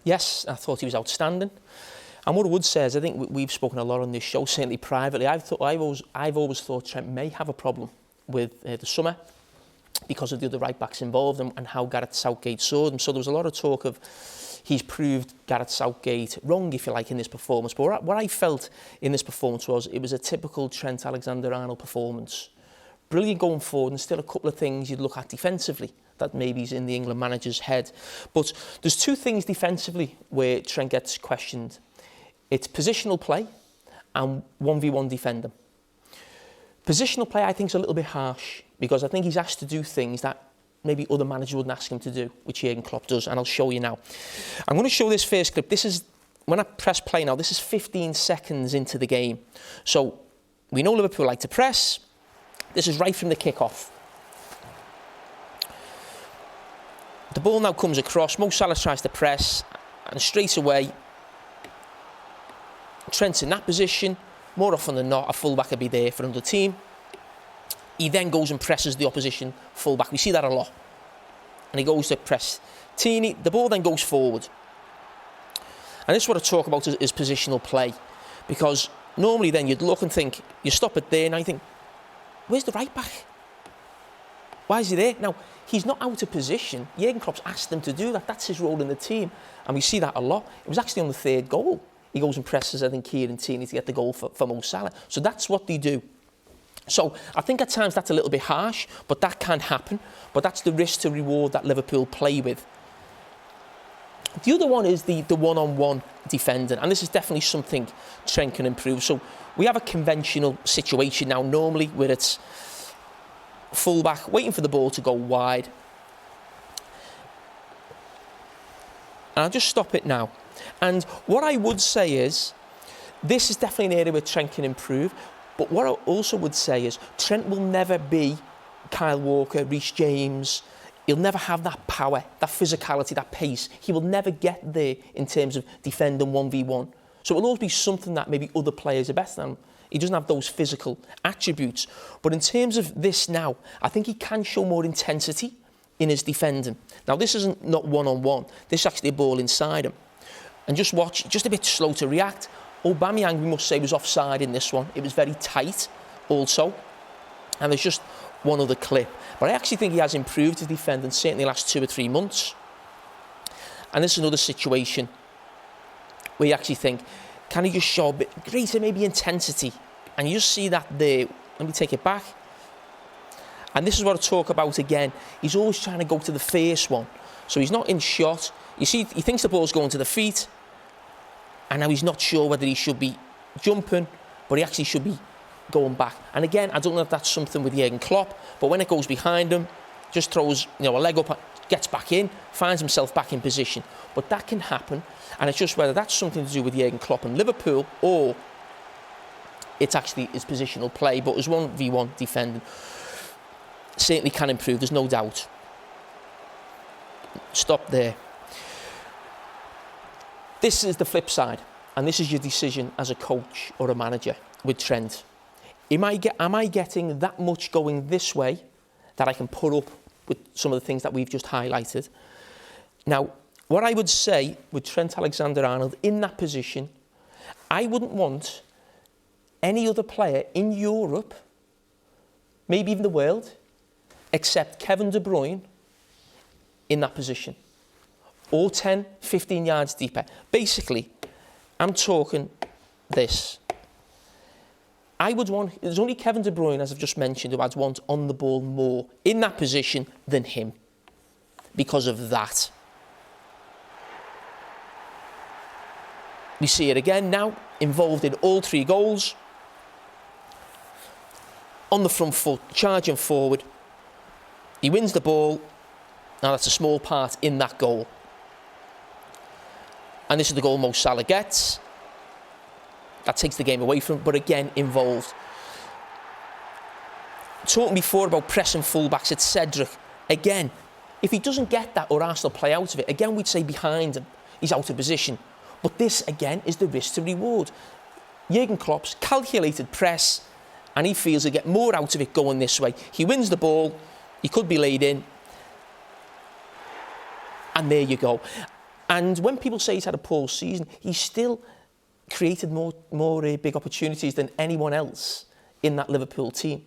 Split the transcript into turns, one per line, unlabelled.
Yes, I thought he was outstanding. And what I would say is, I think we've spoken a lot on this show, certainly privately. I've always thought Trent may have a problem with the summer because of the other right backs involved and how Gareth Southgate saw them. So there was a lot of talk of he's proved Gareth Southgate wrong, if you like, in this performance. But what I felt in this performance was it was a typical Trent Alexander-Arnold performance. Brilliant going forward, and still a couple of things you'd look at defensively that maybe is in the England manager's head. But there's two things defensively where Trent gets questioned. It's positional play and 1v1 defending. Positional play, I think, is a little bit harsh because I think he's asked to do things that maybe other managers wouldn't ask him to do, which Jurgen Klopp does, and I'll show you now. I'm going to show this first clip. This is, when I press play now, this is 15 seconds into the game. So we know Liverpool like to press. This is right from the kick-off. The ball now comes across. Mo Salah tries to press, and straight away, Trent's in that position. More often than not, a fullback would be there for another team. He then goes and presses the opposition fullback. We see that a lot. And he goes to press Teeny. The ball then goes forward. And this is what I talk about is positional play. Because normally then you'd look and think, you stop it there, and I think, where's the right back? Why is he there? Now, he's not out of position. Jurgen Klopp's asked him to do that. That's his role in the team. And we see that a lot. It was actually on the third goal. He goes and presses, I think, Kieran Tierney to get the goal for Mo Salah. So that's what they do. So I think at times that's a little bit harsh, but that can happen. But that's the risk to reward that Liverpool play with. The other one is the one-on-one defending, and this is definitely something Trent can improve. So we have a conventional situation now, normally, where it's full-back waiting for the ball to go wide. And I'll just stop it now. And what I would say is, this is definitely an area where Trent can improve. But what I also would say is, Trent will never be Kyle Walker, Reece James. He'll never have that power, that physicality, that pace. He will never get there in terms of defending 1v1. So it'll always be something that maybe other players are better than. He doesn't have those physical attributes. But in terms of this now, I think he can show more intensity in his defending. Now, this isn't not one-on-one. This is actually a ball inside him. And just watch, just a bit slow to react. Aubameyang, we must say, was offside in this one. It was very tight also. And there's just one other clip. But I actually think he has improved his defending, certainly the last 2 or 3 months. And this is another situation where you actually think, can he just show a bit greater maybe intensity? And you just see that there. Let me take it back. And this is what I talk about again. He's always trying to go to the first one. So he's not in shot. You see, he thinks the ball's going to the feet. And now he's not sure whether he should be jumping, but he actually should be going back. And again, I don't know if that's something with Jurgen Klopp, but when it goes behind him, just throws a leg up, gets back in, finds himself back in position. But that can happen, and it's just whether that's something to do with Jurgen Klopp and Liverpool, or it's actually his positional play. But as 1v1 defending, certainly can improve, there's no doubt. Stop there. This is the flip side, and this is your decision as a coach or a manager with Trent. Am I getting that much going this way that I can put up with some of the things that we've just highlighted? Now, what I would say with Trent Alexander-Arnold in that position, I wouldn't want any other player in Europe, maybe even the world, except Kevin De Bruyne in that position. Or 10, 15 yards deeper. Basically, I'm talking this. I would want, there's only Kevin De Bruyne, as I've just mentioned, who I'd want on the ball more in that position than him. Because of that. We see it again now, involved in all 3 goals. On the front foot, charging forward. He wins the ball. Now that's a small part in that goal. And this is the goal Mo Salah gets. That takes the game away from him, but again, involved. Talking before about pressing fullbacks at Cedric. Again, if he doesn't get that or Arsenal play out of it, again, we'd say behind him, he's out of position. But this, again, is the risk to reward. Jurgen Klopp's calculated press, and he feels he'll get more out of it going this way. He wins the ball, he could be laid in, and there you go. And when people say he's had a poor season, he's still created more big opportunities than anyone else in that Liverpool team.